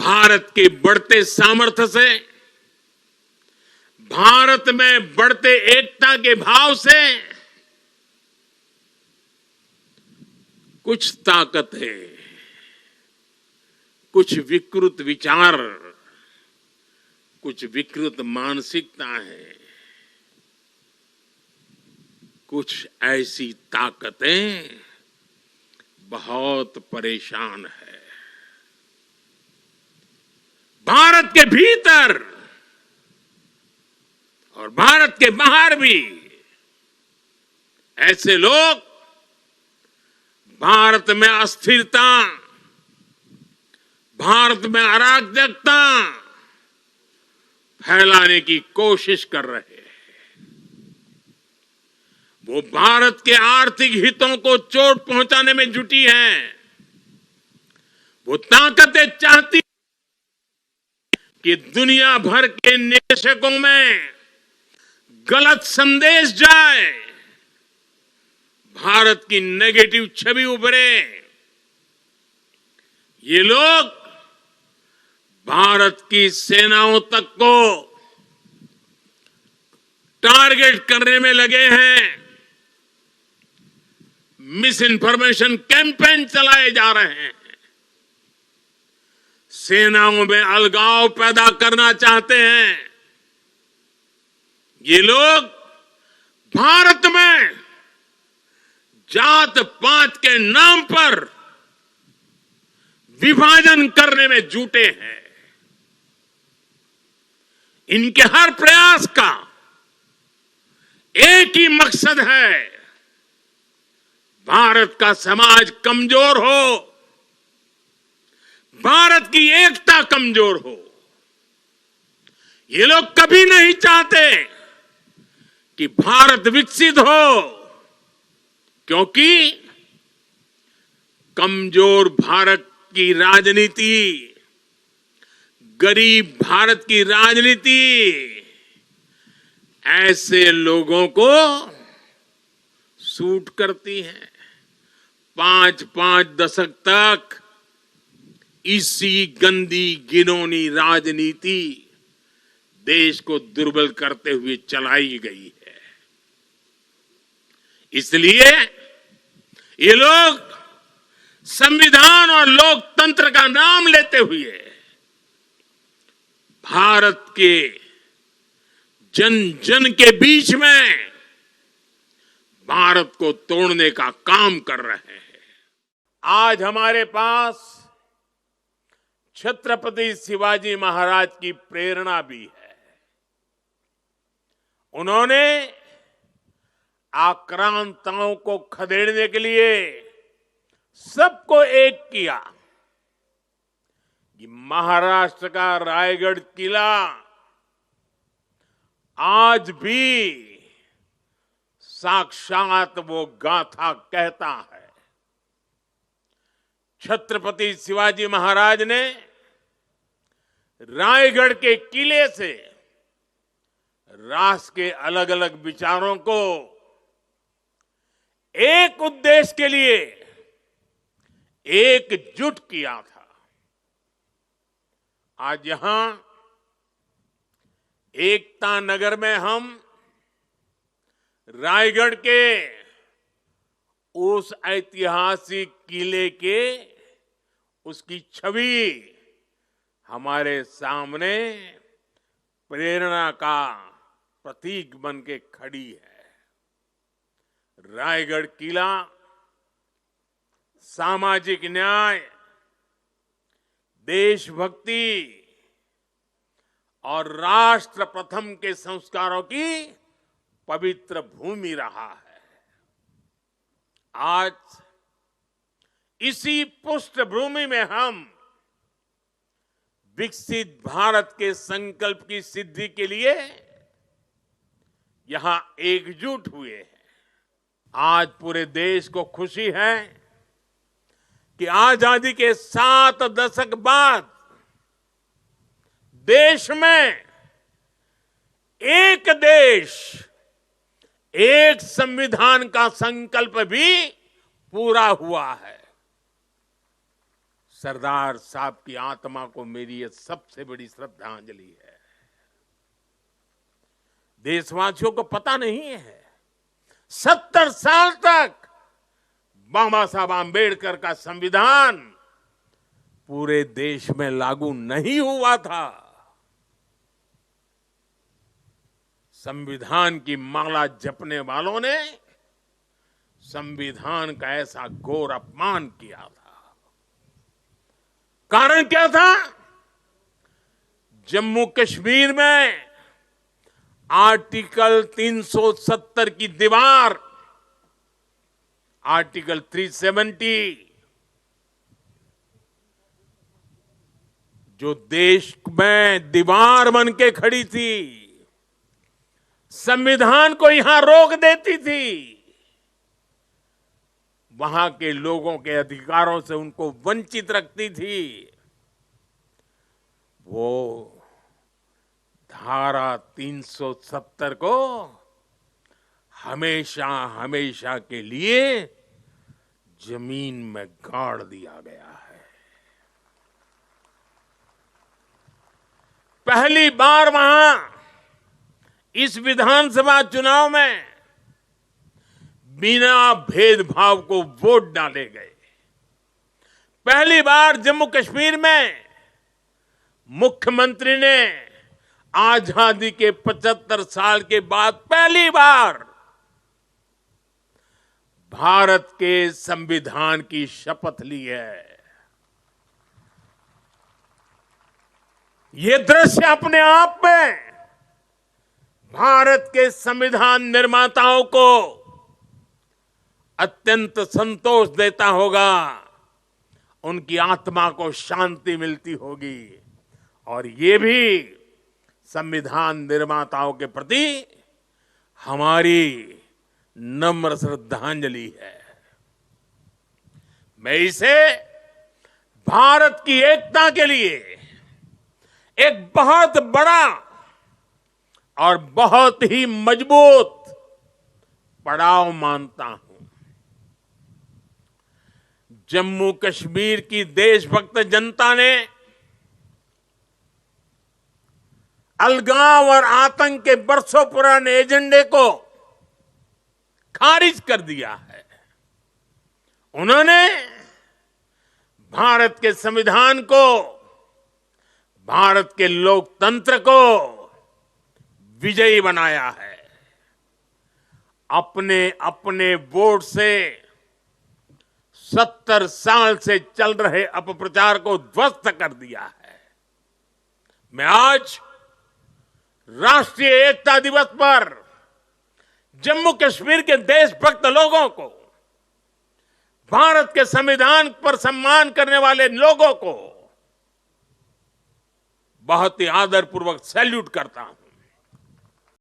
भारत के बढ़ते सामर्थ्य से, भारत में बढ़ते एकता के भाव से कुछ ताकतें, कुछ विकृत विचार, कुछ विकृत मानसिकता है, कुछ ऐसी ताकतें बहुत परेशान है। भारत के भीतर और भारत के बाहर भी ऐसे लोग भारत में अस्थिरता, भारत में अराजकता फैलाने की कोशिश कर रहे हैं। वो भारत के आर्थिक हितों को चोट पहुंचाने में जुटी हैं। वो ताकतें चाहती कि दुनिया भर के निवेशकों में गलत संदेश जाए, भारत की नेगेटिव छवि उभरे। ये लोग भारत की सेनाओं तक को टारगेट करने में लगे हैं। मिस इन्फॉर्मेशन कैंपेन चलाए जा रहे हैं। सेनाओं में अलगाव पैदा करना चाहते हैं। ये लोग भारत में जात पात के नाम पर विभाजन करने में जुटे हैं। इनके हर प्रयास का एक ही मकसद है, भारत का समाज कमजोर हो, भारत की एकता कमजोर हो। ये लोग कभी नहीं चाहते कि भारत विकसित हो, क्योंकि कमजोर भारत की राजनीति, गरीब भारत की राजनीति ऐसे लोगों को सूट करती है। 5-5 दशक तक इसी गंदी घिनौनी राजनीति देश को दुर्बल करते हुए चलाई गई है। इसलिए ये लोग संविधान और लोकतंत्र का नाम लेते हुए भारत के जन जन के बीच में भारत को तोड़ने का काम कर रहे हैं। आज हमारे पास छत्रपति शिवाजी महाराज की प्रेरणा भी है। उन्होंने आक्रांताओं को खदेड़ने के लिए सबको एक किया। कि महाराष्ट्र का रायगढ़ किला आज भी साक्षात वो गाथा कहता है। छत्रपति शिवाजी महाराज ने रायगढ़ के किले से राष्ट्र के अलग अलग विचारों को एक उद्देश्य के लिए एकजुट किया था। आज यहां एकता नगर में हम रायगढ़ के उस ऐतिहासिक किले के उसकी छवि हमारे सामने प्रेरणा का प्रतीक बन के खड़ी है। रायगढ़ किला सामाजिक न्याय, देशभक्ति और राष्ट्र प्रथम के संस्कारों की पवित्र भूमि रहा है। आज इसी पृष्ठभूमि में हम विकसित भारत के संकल्प की सिद्धि के लिए यहां एकजुट हुए हैं। आज पूरे देश को खुशी है कि आजादी के 7 दशक बाद देश में एक देश, एक संविधान का संकल्प भी पूरा हुआ है। सरदार साहब की आत्मा को मेरी ये सबसे बड़ी श्रद्धांजलि है। देशवासियों को पता नहीं है 70 साल तक बाबा साहब आंबेडकर का संविधान पूरे देश में लागू नहीं हुआ था। संविधान की माला जपने वालों ने संविधान का ऐसा घोर अपमान किया था। कारण क्या था? जम्मू कश्मीर में आर्टिकल 370 की दीवार, आर्टिकल 370 जो देश में दीवार बन के खड़ी थी, संविधान को यहां रोक देती थी, वहां के लोगों के अधिकारों से उनको वंचित रखती थी। वो धारा 370 को हमेशा हमेशा के लिए जमीन में गाड़ दिया गया है। पहली बार वहां इस विधानसभा चुनाव में बिना भेदभाव को वोट डाले गए। पहली बार जम्मू कश्मीर में मुख्यमंत्री ने आजादी के 75 साल के बाद पहली बार भारत के संविधान की शपथ ली है। ये दृश्य अपने आप में भारत के संविधान निर्माताओं को अत्यंत संतोष देता होगा, उनकी आत्मा को शांति मिलती होगी और ये भी संविधान निर्माताओं के प्रति हमारी नम्र श्रद्धांजलि है। मैं इसे भारत की एकता के लिए एक बहुत बड़ा और बहुत ही मजबूत पड़ाव मानता हूं। जम्मू कश्मीर की देशभक्त जनता ने अलगाव और आतंक के बरसों पुराने एजेंडे को खारिज कर दिया है। उन्होंने भारत के संविधान को, भारत के लोकतंत्र को विजयी बनाया है। अपने अपने वोट से 70 साल से चल रहे अपप्रचार को ध्वस्त कर दिया है। मैं आज राष्ट्रीय एकता दिवस पर जम्मू कश्मीर के देशभक्त लोगों को, भारत के संविधान पर सम्मान करने वाले लोगों को बहुत ही आदरपूर्वक सैल्यूट करता हूं।